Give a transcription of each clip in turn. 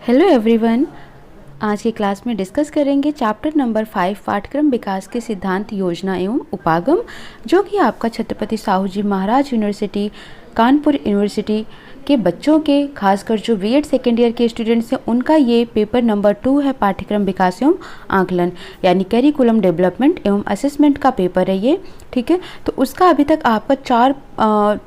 Hello everyone. आज की class में डिस्कस करेंगे चैप्टर नंबर 5 पाठ्यक्रम विकास के सिद्धांत, योजना एवं उपागम, जो कि आपका छत्रपति साहू जी महाराज यूनिवर्सिटी, कानपुर यूनिवर्सिटी के बच्चों के, खासकर जो बीएड सेकेंड ईयर के स्टूडेंट्स हैं, उनका ये पेपर नंबर 2 है। पाठ्यक्रम विकास एवं आकलन यानी कैरिकुलम डेवलपमेंट एवं असेसमेंट का पेपर है ये। ठीक है, तो उसका अभी तक आपका 4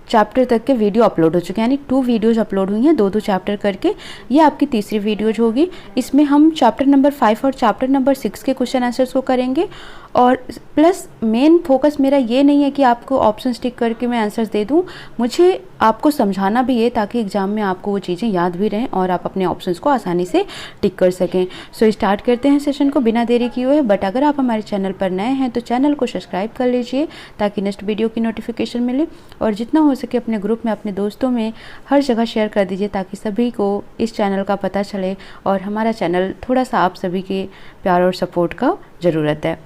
चैप्टर तक के वीडियो अपलोड हो चुके हैं, यानी 2 वीडियोज़ अपलोड हुई हैं, 2 चैप्टर करके। ये आपकी तीसरी वीडियोज होगी। इसमें हम चैप्टर नंबर 5 और चैप्टर नंबर 6 के क्वेश्चन आंसर्स को करेंगे। और प्लस मेन फोकस मेरा ये नहीं है कि आपको ऑप्शन टिक करके मैं आंसर्स दे दूं, मुझे आपको समझाना भी है ताकि एग्जाम में आपको वो चीज़ें याद भी रहें और आप अपने ऑप्शंस को आसानी से टिक कर सकें। सो स्टार्ट करते हैं सेशन को बिना देरी किए हुए। बट अगर आप हमारे चैनल पर नए हैं तो चैनल को सब्सक्राइब कर लीजिए ताकि नेक्स्ट वीडियो की नोटिफिकेशन मिले, और जितना हो सके अपने ग्रुप में, अपने दोस्तों में, हर जगह शेयर कर दीजिए ताकि सभी को इस चैनल का पता चले। और हमारा चैनल थोड़ा सा आप सभी के प्यार और सपोर्ट का ज़रूरत है।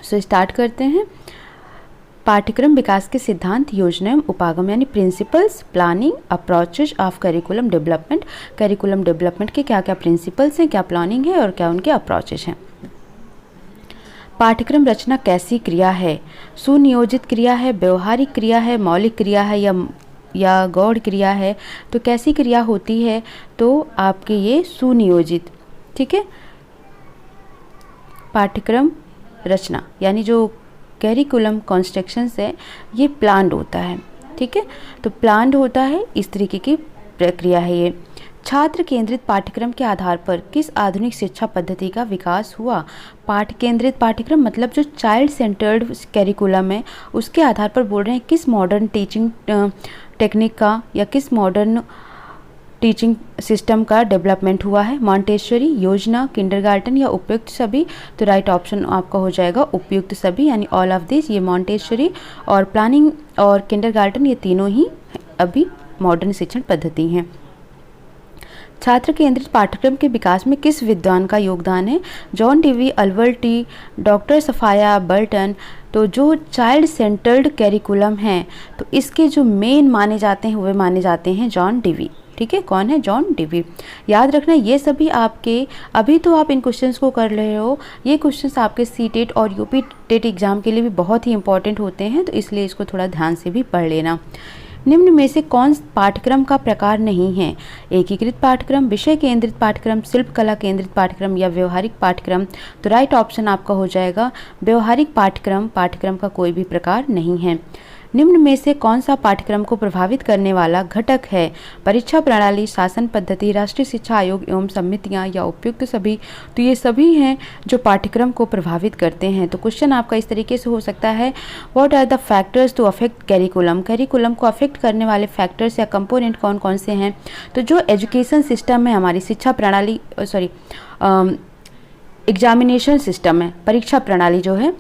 सो स्टार्ट करते हैं। पाठ्यक्रम विकास के सिद्धांत, योजना एवं उपागम यानी principles, planning, approaches of curriculum development. Curriculum development के क्या क्या प्रिंसिपल्स हैं, क्या प्लानिंग है और क्या उनके अप्रोचेज हैं। पाठ्यक्रम रचना कैसी क्रिया है? सुनियोजित क्रिया है, व्यवहारिक क्रिया है, मौलिक क्रिया है या गौड़ क्रिया है? तो कैसी क्रिया होती है? तो आपके ये सुनियोजित। ठीक है, पाठ्यक्रम रचना यानी जो कैरिकुलम कॉन्स्ट्रक्शंस है ये प्लान्ड होता है। ठीक है, तो प्लान्ड होता है, इस तरीके की प्रक्रिया है ये। छात्र केंद्रित पाठ्यक्रम के आधार पर किस आधुनिक शिक्षा पद्धति का विकास हुआ? पाठ केंद्रित पाठ्यक्रम मतलब जो चाइल्ड सेंटर्ड कैरिकुलम है उसके आधार पर बोल रहे हैं किस मॉडर्न टीचिंग टेक्निक का या किस मॉडर्न टीचिंग सिस्टम का डेवलपमेंट हुआ है? मॉन्टेसरी, योजना, किंडरगार्टन या उपयुक्त सभी? तो राइट ऑप्शन आपका हो जाएगा उपयुक्त सभी, यानी ऑल ऑफ दिस। ये मॉन्टेसरी और प्लानिंग और किंडरगार्टन ये तीनों ही अभी मॉडर्न शिक्षण पद्धति हैं। छात्र केंद्रित पाठ्यक्रम के विकास में किस विद्वान का योगदान है? John Dewey, Albert T, doctor सफाया बर्टन। तो जो चाइल्ड सेंटर्ड कैरिकुलम है तो इसके जो मेन माने जाते हैं वे माने जाते हैं जॉन डीवी। ठीक है, कौन है? John Dewey. याद रखना ये सभी आपके, अभी तो आप इन क्वेश्चंस को कर रहे हो, ये क्वेश्चंस आपके सीटेट और यूपी टेट एग्जाम के लिए भी बहुत ही इंपॉर्टेंट होते हैं, तो इसलिए इसको थोड़ा ध्यान से भी पढ़ लेना। निम्न में से कौन पाठ्यक्रम का प्रकार नहीं है? एकीकृत पाठ्यक्रम, विषय केंद्रित पाठ्यक्रम, शिल्प कला केंद्रित पाठ्यक्रम या व्यवहारिक पाठ्यक्रम? तो राइट ऑप्शन आपका हो जाएगा व्यवहारिक पाठ्यक्रम। पाठ्यक्रम का कोई भी प्रकार नहीं है। निम्न में से कौन सा पाठ्यक्रम को प्रभावित करने वाला घटक है? परीक्षा प्रणाली, शासन पद्धति, राष्ट्रीय शिक्षा आयोग एवं समितियां या उपयुक्त सभी? तो ये सभी हैं जो पाठ्यक्रम को प्रभावित करते हैं। तो क्वेश्चन आपका इस तरीके से हो सकता है, what are the factors to affect curriculum? Curriculum को अफेक्ट करने वाले फैक्टर्स या कंपोनेंट कौन कौन से हैं? तो जो एजुकेशन सिस्टम है, हमारी शिक्षा प्रणाली, एग्जामिनेशन सिस्टम है, परीक्षा प्रणाली जो है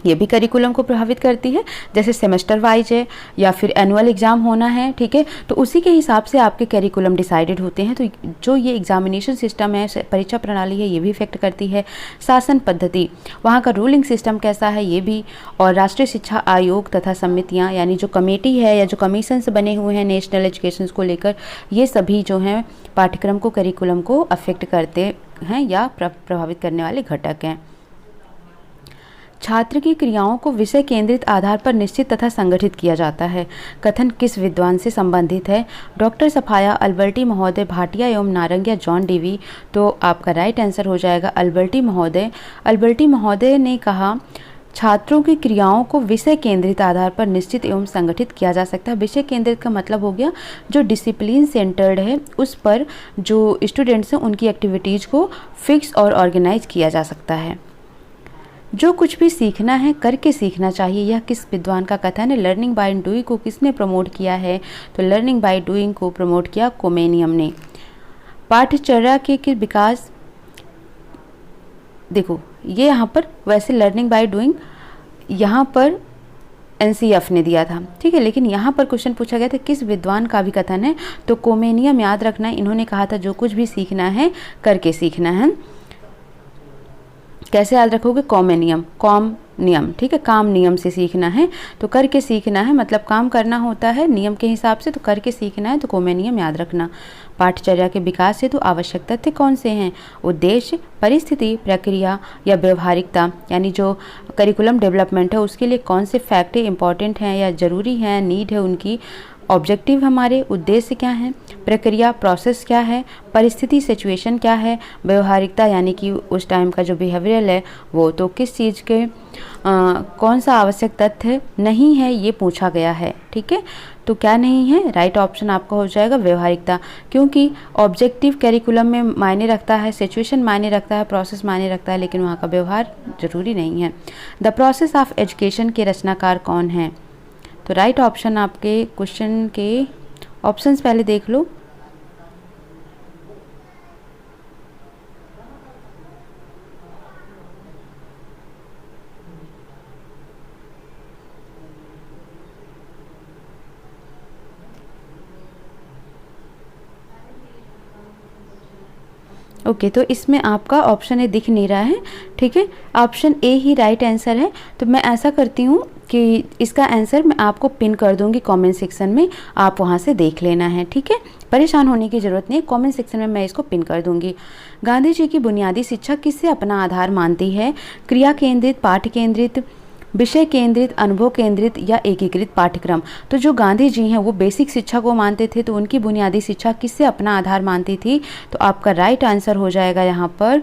ये भी करिकुलम को प्रभावित करती है। जैसे सेमेस्टर वाइज है या फिर एनुअल एग्जाम होना है, ठीक है, तो उसी के हिसाब से आपके करिकुलम डिसाइडेड होते हैं। तो जो ये एग्जामिनेशन सिस्टम है, परीक्षा प्रणाली है, ये भी इफेक्ट करती है। शासन पद्धति, वहाँ का रूलिंग सिस्टम कैसा है ये भी, और राष्ट्रीय शिक्षा आयोग तथा समितियाँ यानी जो कमेटी है या जो कमीशंस बने हुए हैं नेशनल एजुकेशन को लेकर, ये सभी जो हैं पाठ्यक्रम को, करिकुलम को अफेक्ट करते हैं या प्रभावित करने वाले घटक हैं। छात्र की क्रियाओं को विषय केंद्रित आधार पर निश्चित तथा संगठित किया जाता है। कथन किस विद्वान से संबंधित है? डॉक्टर सफाया, अल्बर्टी महोदय, भाटिया एवं नारंगिया, जॉन डीवी? तो आपका राइट आंसर हो जाएगा अल्बर्टी महोदय। अल्बर्टी महोदय ने कहा छात्रों की क्रियाओं को विषय केंद्रित आधार पर निश्चित एवं संगठित किया जा सकता है। विषय केंद्रित का मतलब हो गया जो डिसिप्लिन सेंटर्ड है, उस पर जो स्टूडेंट्स हैं उनकी एक्टिविटीज़ को फिक्स और ऑर्गेनाइज किया जा सकता है। जो कुछ भी सीखना है करके सीखना चाहिए, यह किस विद्वान का कथन है? लर्निंग बाय डूइंग को किसने प्रमोट किया है? तो लर्निंग बाय डूइंग को प्रमोट किया कोमेनियम ने। पाठ्यचर्या के विकास, देखो ये यहाँ पर वैसे लर्निंग बाय डूइंग यहाँ पर एनसीएफ ने दिया था, ठीक है, लेकिन यहाँ पर क्वेश्चन पूछा गया था किस विद्वान का भी कथन है? तो कोमेनियम याद रखना, इन्होंने कहा था जो कुछ भी सीखना है करके सीखना है। कैसे याद रखोगे? कॉमेनियम, कॉम नियम, ठीक है, काम नियम से सीखना है तो करके सीखना है, मतलब काम करना होता है नियम के हिसाब से, तो करके सीखना है, तो कोमे नियम याद रखना। पाठचर्या के विकास हेतु आवश्यक तथ्य कौन से हैं? उद्देश्य, परिस्थिति, प्रक्रिया या व्यवहारिकता, यानी जो करिकुलम डेवलपमेंट है उसके लिए कौन से फैक्ट इंपॉर्टेंट हैं या ज़रूरी हैं, नीड है उनकी, ऑब्जेक्टिव हमारे, उद्देश्य क्या है, प्रक्रिया प्रोसेस क्या है, परिस्थिति सिचुएशन क्या है, व्यवहारिकता यानी कि उस टाइम का जो बिहेवियरल है वो, तो किस चीज़ के कौन सा आवश्यक तथ्य नहीं है ये पूछा गया है, ठीक है। तो क्या नहीं है, राइट ऑप्शन आपका हो जाएगा व्यवहारिकता, क्योंकि ऑब्जेक्टिव कैरिकुलम में मायने रखता है, सिचुएशन मायने रखता है, प्रोसेस मायने रखता है, लेकिन वहाँ का व्यवहार जरूरी नहीं है। द प्रोसेस ऑफ एजुकेशन के रचनाकार कौन है? तो राइट ऑप्शन आपके क्वेश्चन के ऑप्शंस पहले देख लो। ओके तो इसमें आपका ऑप्शन ए दिख नहीं रहा है, ठीक है, option A he right answer है। तो मैं ऐसा करती हूँ कि इसका आंसर मैं आपको पिन कर दूंगी कमेंट सेक्शन में, आप वहाँ से देख लेना है, ठीक है, परेशान होने की ज़रूरत नहीं, कमेंट सेक्शन में मैं इसको पिन कर दूंगी। गांधी जी की बुनियादी शिक्षा किससे अपना आधार मानती है? क्रिया केंद्रित, पाठ केंद्रित, विषय केंद्रित, अनुभव केंद्रित या एकीकृत पाठ्यक्रम? तो जो गांधी जी हैं वो बेसिक शिक्षा को मानते थे, तो उनकी बुनियादी शिक्षा किससे अपना आधार मानती थी? तो आपका राइट आंसर हो जाएगा यहाँ पर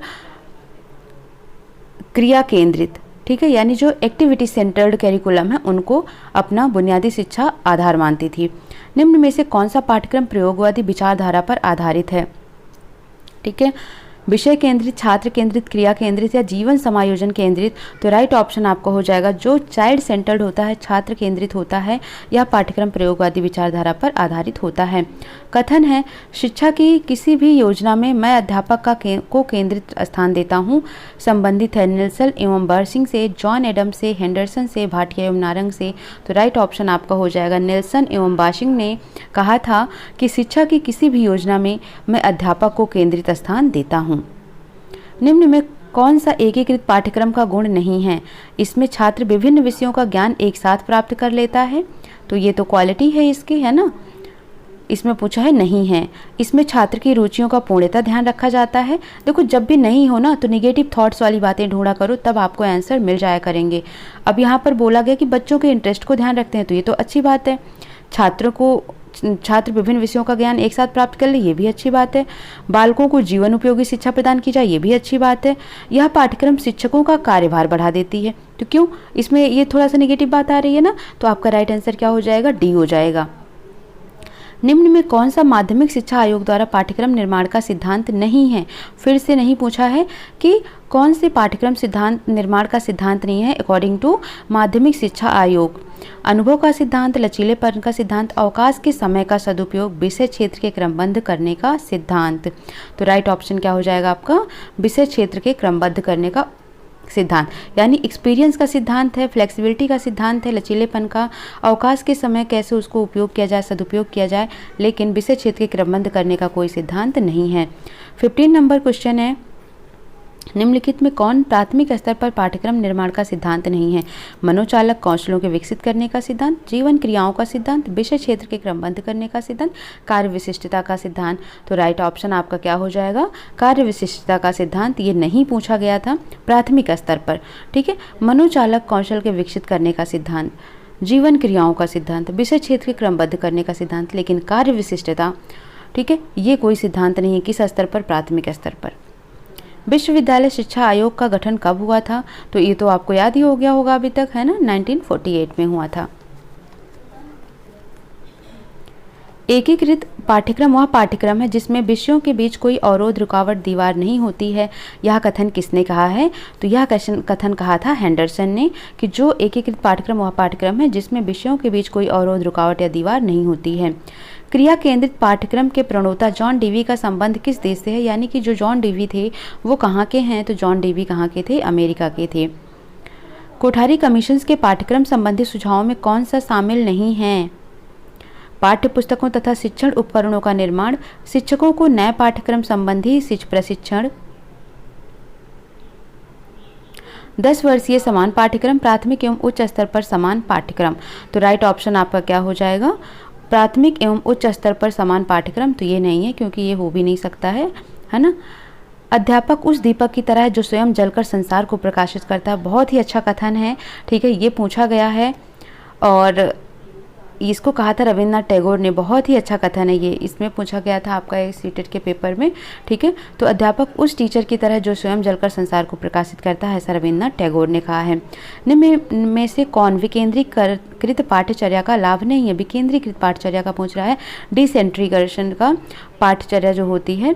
क्रिया केंद्रित, ठीक है, यानी जो एक्टिविटी सेंटर्ड कैरिकुलम है उनको अपना बुनियादी शिक्षा आधार मानती थी। निम्न में से कौन सा पाठ्यक्रम प्रयोगवादी विचारधारा पर आधारित है? ठीक है, विषय केंद्रित, छात्र केंद्रित, क्रिया केंद्रित या जीवन समायोजन केंद्रित? तो राइट ऑप्शन आपका हो जाएगा जो चाइल्ड सेंटर्ड होता है, छात्र केंद्रित होता है, यह पाठ्यक्रम प्रयोगवादी विचारधारा पर आधारित होता है। कथन है, शिक्षा की किसी भी योजना में मैं अध्यापक को केंद्रित स्थान देता हूँ। संबंधित है नेल्सन एवं बर्सिंग से, जॉन एडम से, हेंडरसन से, भाटिया एवं नारंग से? तो राइट ऑप्शन आपका हो जाएगा नेल्सन एवं बाशिंग ने कहा था कि शिक्षा की किसी भी योजना में मैं अध्यापक को केंद्रित स्थान देता हूँ। निम्न में कौन सा एकीकृत पाठ्यक्रम का गुण नहीं है? इसमें छात्र विभिन्न विषयों का ज्ञान एक साथ प्राप्त कर लेता है, तो ये तो क्वालिटी है इसकी, है ना। इसमें पूछा है नहीं है। इसमें छात्र की रुचियों का पूर्णतः ध्यान रखा जाता है। देखो जब भी नहीं हो ना तो निगेटिव थॉट्स वाली बातें ढूंढा करो, तब आपको आंसर मिल जाया करेंगे। अब यहाँ पर बोला गया कि बच्चों के इंटरेस्ट को ध्यान रखते हैं, तो ये तो अच्छी बात है। छात्र विभिन्न विषयों का ज्ञान एक साथ प्राप्त कर ले, ये भी अच्छी बात है। बालकों को जीवन उपयोगी शिक्षा प्रदान की जाए, ये भी अच्छी बात है। यह पाठ्यक्रम शिक्षकों का कार्यभार बढ़ा देती है, तो क्यों इसमें ये थोड़ा सा नेगेटिव बात आ रही है ना, तो आपका राइट आंसर क्या हो जाएगा? डी हो जाएगा। निम्न में कौन सा माध्यमिक शिक्षा आयोग द्वारा पाठ्यक्रम निर्माण का सिद्धांत नहीं है? फिर से नहीं पूछा है कि कौन से पाठ्यक्रम सिद्धांत निर्माण का सिद्धांत नहीं है अकॉर्डिंग टू माध्यमिक शिक्षा आयोग। अनुभव का सिद्धांत, लचीलेपन का सिद्धांत, अवकाश के समय का सदुपयोग, विषय क्षेत्र के क्रमबद्ध करने का सिद्धांत। तो राइट ऑप्शन क्या हो जाएगा आपका? विषय क्षेत्र के क्रमबद्ध करने का सिद्धांत, यानी एक्सपीरियंस का सिद्धांत है, फ्लेक्सिबिलिटी का सिद्धांत है, लचीलेपन का, अवकाश के समय कैसे उसको उपयोग किया जाए, सदुपयोग किया जाए, लेकिन विषय क्षेत्र के क्रमबद्ध करने का कोई सिद्धांत नहीं है। 15 नंबर क्वेश्चन है, निम्नलिखित में कौन प्राथमिक स्तर पर पाठ्यक्रम निर्माण का सिद्धांत नहीं है? मनोचालक कौशलों के विकसित करने का सिद्धांत, जीवन क्रियाओं का सिद्धांत, विषय क्षेत्र के क्रमबद्ध करने का सिद्धांत, कार्य विशिष्टता का सिद्धांत। तो राइट ऑप्शन आपका क्या हो जाएगा? कार्य विशिष्टता का सिद्धांत। ये नहीं पूछा गया था प्राथमिक स्तर पर, ठीक है। मनोचालक कौशल के विकसित करने का सिद्धांत, जीवन क्रियाओं का सिद्धांत, विषय क्षेत्र के क्रमबद्ध करने का सिद्धांत, लेकिन कार्य विशिष्टता, ठीक है, ये कोई सिद्धांत नहीं है। किस स्तर पर? प्राथमिक स्तर पर। विश्वविद्यालय शिक्षा आयोग का गठन कब हुआ था? तो ये तो आपको याद ही हो गया होगा अभी तक, है ना, 1948 में हुआ था। एकीकृत पाठ्यक्रम वह पाठ्यक्रम है जिसमें विषयों के बीच कोई अवरोध, रुकावट, दीवार नहीं होती है। यह कथन किसने कहा है? तो यह कथन कहा था हेंडरसन ने, कि जो एकीकृत पाठ्यक्रम वह पाठ्यक्रम है जिसमें विषयों के बीच कोई अवरोध, रुकावट या दीवार नहीं होती है। क्रिया केंद्रित पाठ्यक्रम के प्रणेता जॉन डेवी का संबंध किस देश से है? यानी कि जो जॉन डेवी थे वो कहाँ के हैं? तो जॉन डेवी कहाँ के थे? अमेरिका के थे। कोठारी कमीशन के पाठ्यक्रम संबंधी सुझावों में कौन सा शामिल नहीं है? पाठ्य पुस्तकों तथा शिक्षण उपकरणों का निर्माण, शिक्षकों को नए पाठ्यक्रम संबंधी प्रशिक्षण, 10 वर्षीय समान पाठ्यक्रम, प्राथमिक एवं उच्च स्तर पर समान पाठ्यक्रम। तो राइट ऑप्शन आपका क्या हो जाएगा, प्राथमिक एवं उच्च स्तर पर समान पाठ्यक्रम। तो ये नहीं है क्योंकि ये हो भी नहीं सकता है ना। अध्यापक उस दीपक की तरह है जो स्वयं जलकर संसार को प्रकाशित करता है। बहुत ही अच्छा कथन है, ठीक है, ये पूछा गया है और इसको कहा था रविन्द्रनाथ टैगोर ने। बहुत ही अच्छा कथन है ये, इसमें पूछा गया था आपका एक सीटेट के पेपर में, ठीक है। तो अध्यापक उस टीचर की तरह जो स्वयं जलकर संसार को प्रकाशित करता है, ऐसा रविन्द्रनाथ टैगोर ने कहा है। निम्न में से कौन विकेंद्रीकृत पाठ्यचर्या का लाभ नहीं है। विकेंद्रीकृत पाठ्यचर्या का पूछ रहा है, डिसेंट्रीकरण का पाठ्यचर्या जो होती है,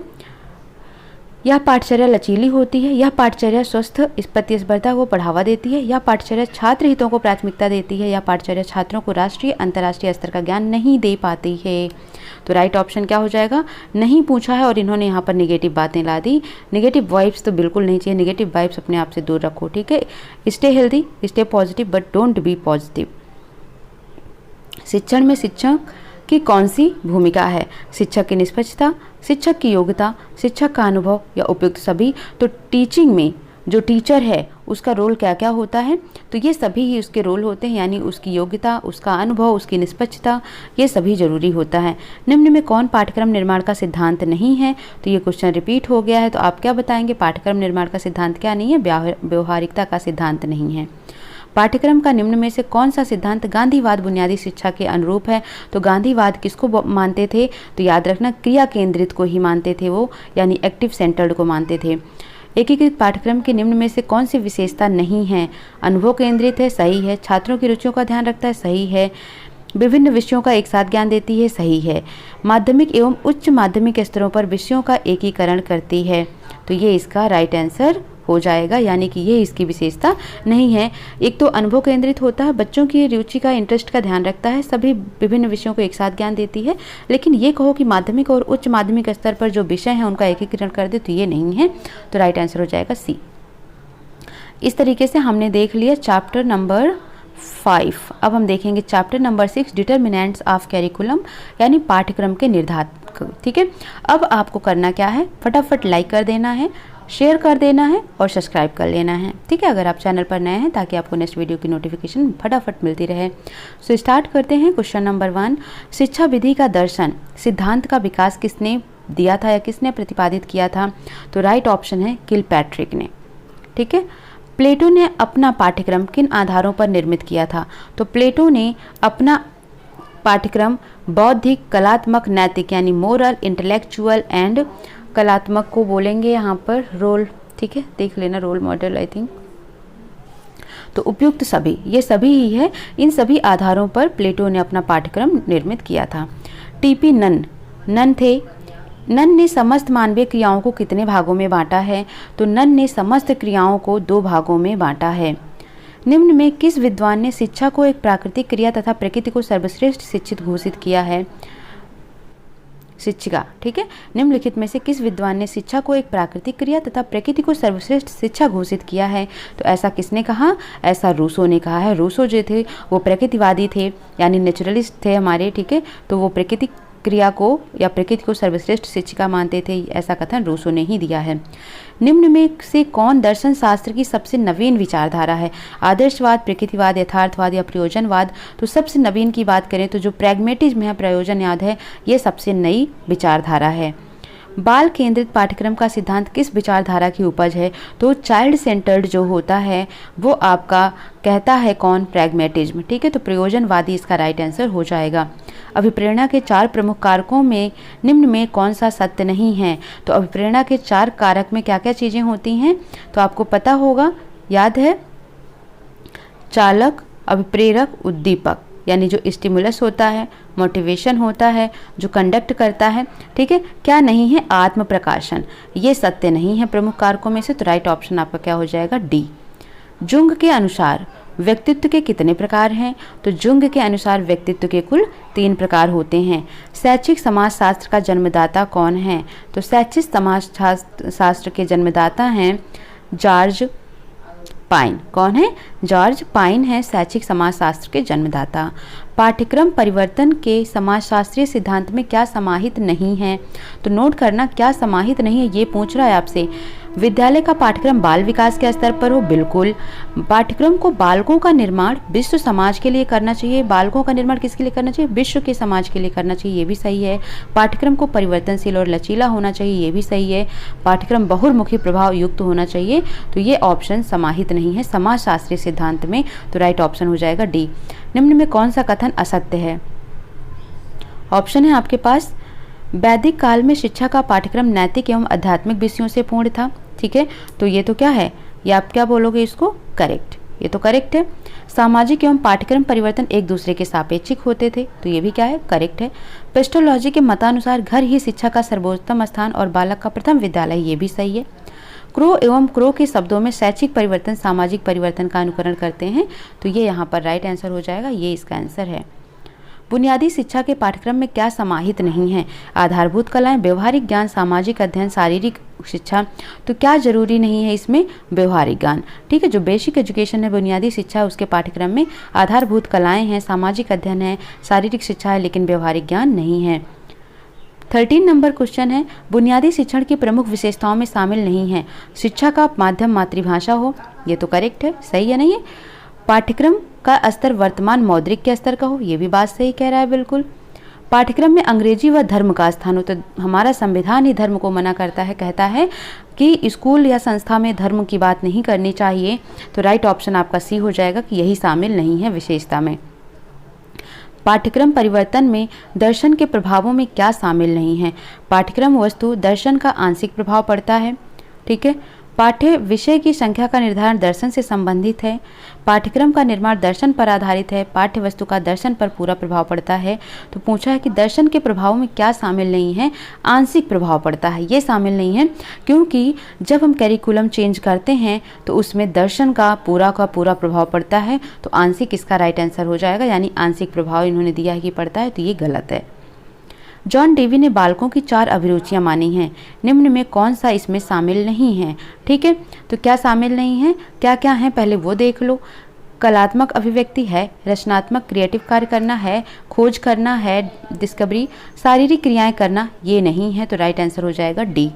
यह पाठ्यचर्या लचीली होती है, यह पाठ्यचर्या स्वस्थ प्रतिस्पर्धा को बढ़ावा देती है, यह पाठ्यचर्या छात्र हितों को प्राथमिकता देती है, यह पाठ्यचर्या छात्रों को राष्ट्रीय अंतर्राष्ट्रीय स्तर का ज्ञान नहीं दे पाती है। तो राइट ऑप्शन क्या हो जाएगा, नहीं पूछा है और इन्होंने यहाँ पर निगेटिव बातें ला दी। निगेटिव वाइब्स तो बिल्कुल नहीं चाहिए, निगेटिव वाइब्स अपने आप से दूर रखो, ठीक है। Stay healthy, stay positive but don't be positive. शिक्षण में शिक्षक की कौन सी भूमिका है। शिक्षक की निष्पक्षता, शिक्षक की योग्यता, शिक्षक का अनुभव या उपयुक्त सभी। तो टीचिंग में जो टीचर है उसका रोल क्या क्या होता है, तो ये सभी ही उसके रोल होते हैं, यानी उसकी योग्यता, उसका अनुभव, उसकी निष्पक्षता, ये सभी जरूरी होता है। निम्न में कौन पाठ्यक्रम निर्माण का सिद्धांत नहीं है। तो ये क्वेश्चन रिपीट हो गया है, तो आप क्या बताएंगे, पाठ्यक्रम निर्माण का सिद्धांत क्या नहीं है, व्यवहारिकता का सिद्धांत नहीं है। पाठ्यक्रम का निम्न में से कौन सा सिद्धांत गांधीवाद बुनियादी शिक्षा के अनुरूप है। तो गांधीवाद किसको मानते थे, तो याद रखना क्रिया केंद्रित को ही मानते थे वो, यानी एक्टिव सेंटर्ड को मानते थे। एकीकृत पाठ्यक्रम के निम्न में से कौन सी विशेषता नहीं है। अनुभव केंद्रित है, सही है। छात्रों की रुचियों का ध्यान रखता है, सही है। विभिन्न विषयों का एक साथ ज्ञान देती है, सही है। माध्यमिक एवं उच्च माध्यमिक स्तरों पर विषयों का एकीकरण करती है। तो ये इसका राइट आंसर हो जाएगा, यानी कि ये इसकी विशेषता नहीं है। एक तो अनुभव केंद्रित होता है, बच्चों की रुचि का, इंटरेस्ट का ध्यान रखता है, सभी विभिन्न विषयों को एक साथ ज्ञान देती है। लेकिन ये कहो कि माध्यमिक और उच्च माध्यमिक स्तर पर जो विषय हैं उनका एकीकरण कर दे, तो ये नहीं है। तो राइट आंसर हो जाएगा सी। इस तरीके से हमने देख लिया चैप्टर नंबर 5। अब हम देखेंगे chapter number 6, determinants of curriculum, यानी पाठ्यक्रम के निर्धारक, ठीक है। अब आपको करना क्या है, फटाफट लाइक कर देना है, शेयर कर देना है और सब्सक्राइब कर लेना है, ठीक है, अगर आप चैनल पर नए हैं, ताकि आपको नेक्स्ट वीडियो की नोटिफिकेशन फटाफट मिलती रहे। सो स्टार्ट करते हैं क्वेश्चन नंबर 1। शिक्षा विधि का दर्शन सिद्धांत का विकास किसने दिया था या किसने प्रतिपादित किया था। तो राइट ऑप्शन है किलपैट्रिक ने, ठीक है। प्लेटो ने अपना पाठ्यक्रम किन आधारों पर निर्मित किया था। तो प्लेटो ने अपना पाठ्यक्रम बौद्धिक, कलात्मक, नैतिक, यानी मोरल, इंटेलेक्चुअल एंड कलात्मक को बोलेंगे यहाँ पर रोल, ठीक है, देख लेना, रोल मॉडल आई थिंक। तो उपयुक्त सभी, ये सभी ही है, इन सभी आधारों पर प्लेटो ने अपना पाठ्यक्रम निर्मित किया था। टीपी नन थे। नन ने समस्त मानवीय क्रियाओं को कितने भागों में बांटा है। तो नन ने समस्त क्रियाओं को 2 भागों में बांटा है। निम्न में किस विद्वान ने शिक्षा को एक प्राकृतिक क्रिया तथा प्रकृति को सर्वश्रेष्ठ शिक्षित घोषित किया है। शिक्षिका, ठीक है। निम्नलिखित में से किस विद्वान ने शिक्षा को एक प्राकृतिक क्रिया तथा प्रकृति को सर्वश्रेष्ठ शिक्षा घोषित किया है। तो ऐसा किसने कहा, ऐसा रूसो ने कहा है। रूसो जो थे वो प्रकृतिवादी थे, यानी नेचुरलिस्ट थे हमारे, ठीक है। तो वो प्रकृति क्रिया को या प्रकृति को सर्वश्रेष्ठ शिक्षिका मानते थे, ऐसा कथन रूसो ने ही दिया है। निम्न में से कौन दर्शन शास्त्र की सबसे नवीन विचारधारा है। आदर्शवाद, प्रकृतिवाद, यथार्थवाद या प्रयोजनवाद। तो सबसे नवीन की बात करें तो जो प्रैग्मेटिज्म है, प्रयोजनवाद है, ये सबसे नई विचारधारा है। बाल केंद्रित पाठ्यक्रम का सिद्धांत किस विचारधारा की उपज है। तो चाइल्ड सेंटर्ड जो होता है वो आपका कहता है कौन, प्रैग्मेटिज्म, ठीक है। तो प्रयोजनवादी इसका राइट आंसर हो जाएगा। अभिप्रेरणा के 4 प्रमुख कारकों में निम्न में कौन सा सत्य नहीं है। तो अभिप्रेरणा के 4 कारक में क्या क्या चीज़ें होती हैं, तो आपको पता होगा, याद है, चालक, अभिप्रेरक, उद्दीपक, यानी जो स्टिमुलस होता है, मोटिवेशन होता है, जो कंडक्ट करता है, ठीक है। क्या नहीं है, आत्म प्रकाशन, ये सत्य नहीं है प्रमुख कारकों में से। तो राइट ऑप्शन आपका क्या हो जाएगा, डी। जुंग के अनुसार व्यक्तित्व के कितने प्रकार हैं। तो जुंग के अनुसार व्यक्तित्व के कुल 3 प्रकार होते हैं। शैक्षिक समाजशास्त्र का जन्मदाता कौन है। तो शैक्षिक समाजशास्त्र के जन्मदाता हैं जॉर्ज पाइन। कौन है, जॉर्ज पाइन है शैक्षिक समाजशास्त्र के जन्मदाता। पाठ्यक्रम परिवर्तन के समाजशास्त्रीय सिद्धांत में क्या समाहित नहीं है? तो नोट करना, क्या समाहित नहीं है ये पूछ रहा है आपसे। विद्यालय का पाठ्यक्रम बाल विकास के स्तर पर हो, बिल्कुल। पाठ्यक्रम को बालकों का निर्माण विश्व समाज के लिए करना चाहिए। बालकों का निर्माण किसके लिए करना चाहिए? विश्व के समाज के लिए करना चाहिए, ये भी सही है। पाठ्यक्रम को परिवर्तनशील और लचीला होना चाहिए, ये भी सही है। पाठ्यक्रम बहुमुखी प्रभाव युक्त होना चाहिए, तो ये ऑप्शन समाहित नहीं है समाजशास्त्रीय सिद्धांत में, तो राइट ऑप्शन हो जाएगा डी। निम्न में कौन सा कथन असत्य है? ऑप्शन है आपके पास, वैदिक काल में शिक्षा का पाठ्यक्रम नैतिक एवं आध्यात्मिक विषयों से पूर्ण था। ठीक है, तो ये तो क्या है, ये आप क्या बोलोगे इसको? करेक्ट, ये तो करेक्ट है। सामाजिक एवं पाठ्यक्रम परिवर्तन एक दूसरे के सापेक्षिक होते थे, तो ये भी क्या है? करेक्ट है। पेस्टोलॉजी के मतानुसार घर ही शिक्षा का सर्वोत्तम स्थान और बालक का प्रथम विद्यालय, ये भी सही है। क्रो एवं क्रो के शब्दों में शैक्षिक परिवर्तन सामाजिक परिवर्तन का अनुकरण करते हैं, तो ये यहाँ पर राइट आंसर हो जाएगा, ये इसका आंसर है। बुनियादी शिक्षा के पाठ्यक्रम में क्या समाहित नहीं है? आधारभूत कलाएं, व्यवहारिक ज्ञान, सामाजिक अध्ययन, शारीरिक शिक्षा, तो क्या जरूरी नहीं है इसमें? व्यवहारिक ज्ञान। ठीक है, जो बेसिक एजुकेशन है, बुनियादी शिक्षा, उसके पाठ्यक्रम में आधारभूत कलाएं हैं, सामाजिक अध्ययन है, शारीरिक शिक्षा है, लेकिन व्यवहारिक ज्ञान नहीं है। 13 नंबर क्वेश्चन है, बुनियादी शिक्षण की प्रमुख विशेषताओं में शामिल नहीं है शिक्षा का माध्यम मातृभाषा हो, ये तो करेक्ट है, सही है नहीं है। पाठ्यक्रम का स्तर वर्तमान मौद्रिक के स्तर का हो, ये भी बात सही कह रहा है, बिल्कुल। पाठ्यक्रम में अंग्रेजी व धर्म का स्थान हो, तो हमारा संविधान ही धर्म को मना करता है, कहता है कि स्कूल या संस्था में धर्म की बात नहीं करनी चाहिए, तो राइट ऑप्शन आपका सी हो जाएगा कि यही शामिल नहीं है विशेषता में। पाठ्यक्रम परिवर्तन में दर्शन के प्रभावों में क्या शामिल नहीं है? पाठ्यक्रम वस्तु दर्शन का आंशिक प्रभाव पड़ता है। ठीक है, पाठ्य विषय की संख्या का निर्धारण दर्शन से संबंधित है। पाठ्यक्रम का निर्माण दर्शन पर आधारित है। पाठ्य वस्तु का दर्शन पर पूरा प्रभाव पड़ता है। तो पूछा है कि दर्शन के प्रभावों में क्या शामिल नहीं है? आंशिक प्रभाव पड़ता है, ये शामिल नहीं है, क्योंकि जब हम कैरिकुलम चेंज करते हैं तो उसमें दर्शन का पूरा प्रभाव पड़ता है, तो आंशिक इसका राइट आंसर हो जाएगा, यानी आंशिक प्रभाव इन्होंने दिया है कि पड़ता है, तो ये गलत है। जॉन डेवी ने बालकों की 4 अभिरुचियां मानी हैं, निम्न में कौन सा इसमें शामिल नहीं है? ठीक है, तो क्या शामिल नहीं है, क्या क्या है पहले वो देख लो। कलात्मक अभिव्यक्ति है, रचनात्मक क्रिएटिव कार्य करना है, खोज करना है, डिस्कवरी, शारीरिक क्रियाएं करना, ये नहीं है, तो राइट आंसर हो जाएगा डी।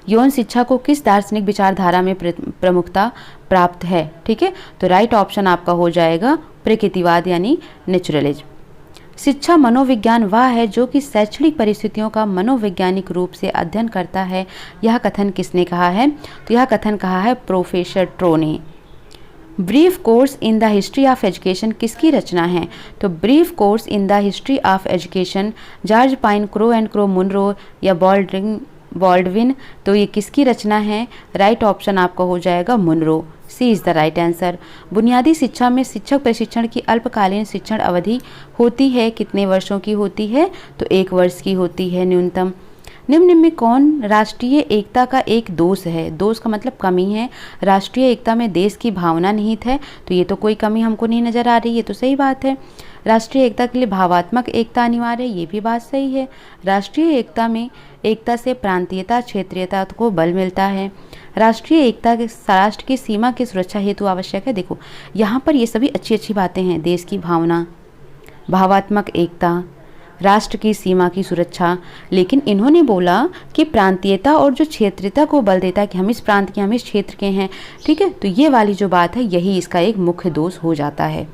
यौन शिक्षा को किस दार्शनिक विचारधारा में प्रमुखता प्राप्त है? ठीक है, तो राइट ऑप्शन आपका हो जाएगा प्रकृतिवाद यानी नेचुरलिज्म। शिक्षा मनोविज्ञान वह है जो कि शैक्षणिक परिस्थितियों का मनोवैज्ञानिक रूप से अध्ययन करता है, यह कथन किसने कहा है? तो यह कथन कहा है प्रोफेसर ट्रो ने। Brief course in the history of education किसकी रचना है? तो brief course in the history of education George Payne, Crow and Crow, Munroe या बॉल्डविन, तो ये किसकी रचना है? राइट ऑप्शन आपका हो जाएगा Munroe, C is the right answer. बुनियादी शिक्षा में शिक्षक प्रशिक्षण की अल्पकालीन शिक्षण अवधि होती है, कितने वर्षों की होती है? तो 1 वर्ष की होती है न्यूनतम। निम्न में कौन राष्ट्रीय एकता का एक दोष है? दोष का मतलब कमी है। राष्ट्रीय एकता में देश की भावना निहित है, तो ये तो कोई कमी हमको नहीं नजर आ रही, ये तो सही बात है। राष्ट्रीय एकता के लिए भावात्मक एकता अनिवार्य है, ये भी बात सही है। राष्ट्रीय एकता में एकता से प्रांतीयता क्षेत्रीयता को बल मिलता है। राष्ट्रीय एकता के राष्ट्र की सीमा की सुरक्षा हेतु आवश्यक है। देखो यहाँ पर ये सभी अच्छी अच्छी बातें हैं, देश की भावना, भावात्मक एकता, राष्ट्र की सीमा की सुरक्षा, लेकिन इन्होंने बोला कि प्रांतीयता और जो क्षेत्रीयता को बल देता है कि हम इस प्रांत के, हम इस क्षेत्र के हैं। ठीक है, तो ये वाली जो बात है यही इसका एक मुख्य दोष हो जाता है।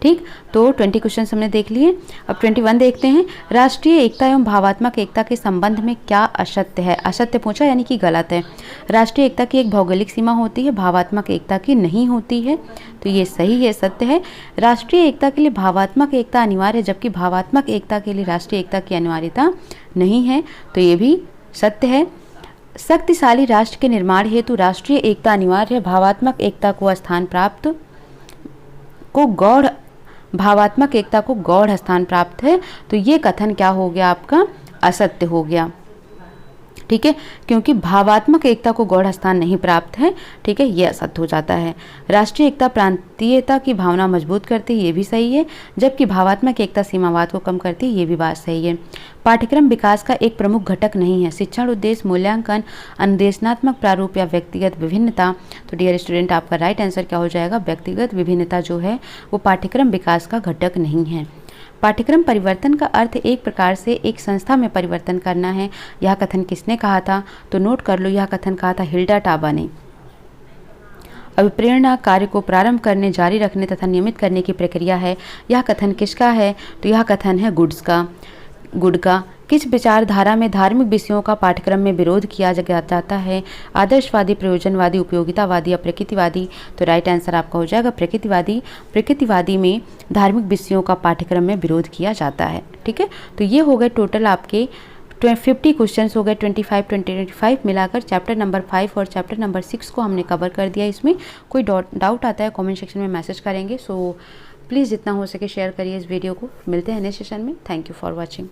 ठीक, तो 20 क्वेश्चन हमने देख लिए। अब 21 देखते हैं। राष्ट्रीय एकता एवं भावात्मक एकता के संबंध में क्या असत्य है? असत्य पूछा यानी कि गलत है। राष्ट्रीय एकता की एक भौगोलिक सीमा होती है, भावात्मक एकता की नहीं होती है, तो ये सही है, सत्य है। राष्ट्रीय एकता के लिए भावात्मक एकता अनिवार्य है, जबकि भावात्मक एकता के लिए राष्ट्रीय एकता की अनिवार्यता नहीं है, तो ये भी सत्य है। शक्तिशाली राष्ट्र के निर्माण हेतु राष्ट्रीय एकता अनिवार्य है, भावात्मक एकता को स्थान प्राप्त को गौड़ भावात्मक एकता को गौड़ स्थान प्राप्त है, तो ये कथन क्या हो गया आपका? असत्य हो गया। ठीक है, क्योंकि भावात्मक एकता को गौड़ स्थान नहीं प्राप्त है, ठीक है, ये असत्य हो जाता है। राष्ट्रीय एकता प्रांतीयता की भावना मजबूत करती है, ये भी सही है, जबकि भावात्मक एकता सीमावाद को कम करती है, ये भी बात सही है। पाठ्यक्रम विकास का एक प्रमुख घटक नहीं है। शिक्षण उद्देश्य, मूल्यांकन, अनुदेशनात्मक प्रारूप या व्यक्तिगत विभिन्नता। तो डियर स्टूडेंट, आपका राइट आंसर क्या हो जाएगा? व्यक्तिगत विभिन्नता जो है वो पाठ्यक्रम विकास का घटक नहीं है। पाठ्यक्रम परिवर्तन का अर्थ एक प्रकार से एक संस्था में परिवर्तन करना है। यह कथन किसने कहा था? तो नोट कर लो, यह कथन कहा था हिल्डा टाबा ने। अभिप्रेरणा कार्य को प्रारंभ करने, जारी रखने तथा नियमित करने की प्रक्रिया है। यह कथन किसका है? तो यह कथन है गुड का। किस विचारधारा में धार्मिक विषयों का पाठ्यक्रम में विरोध किया जाता है? आदर्शवादी, प्रयोजनवादी, उपयोगितावादी या प्रकृतिवादी? तो राइट आंसर आपका हो जाएगा प्रकृतिवादी। प्रकृतिवादी में धार्मिक विषयों का पाठ्यक्रम में विरोध किया जाता है। ठीक है, तो ये हो गए टोटल आपके 50 क्वेश्चंस हो गए। 25 मिलाकर चैप्टर नंबर 5 और चैप्टर नंबर 6 को हमने कवर कर दिया। इसमें कोई डाउट आता है कमेंट सेक्शन में मैसेज करेंगे। सो प्लीज़ जितना हो सके शेयर करिए इस वीडियो को। मिलते हैं नेक्स्ट सेशन में। Thank you for watching.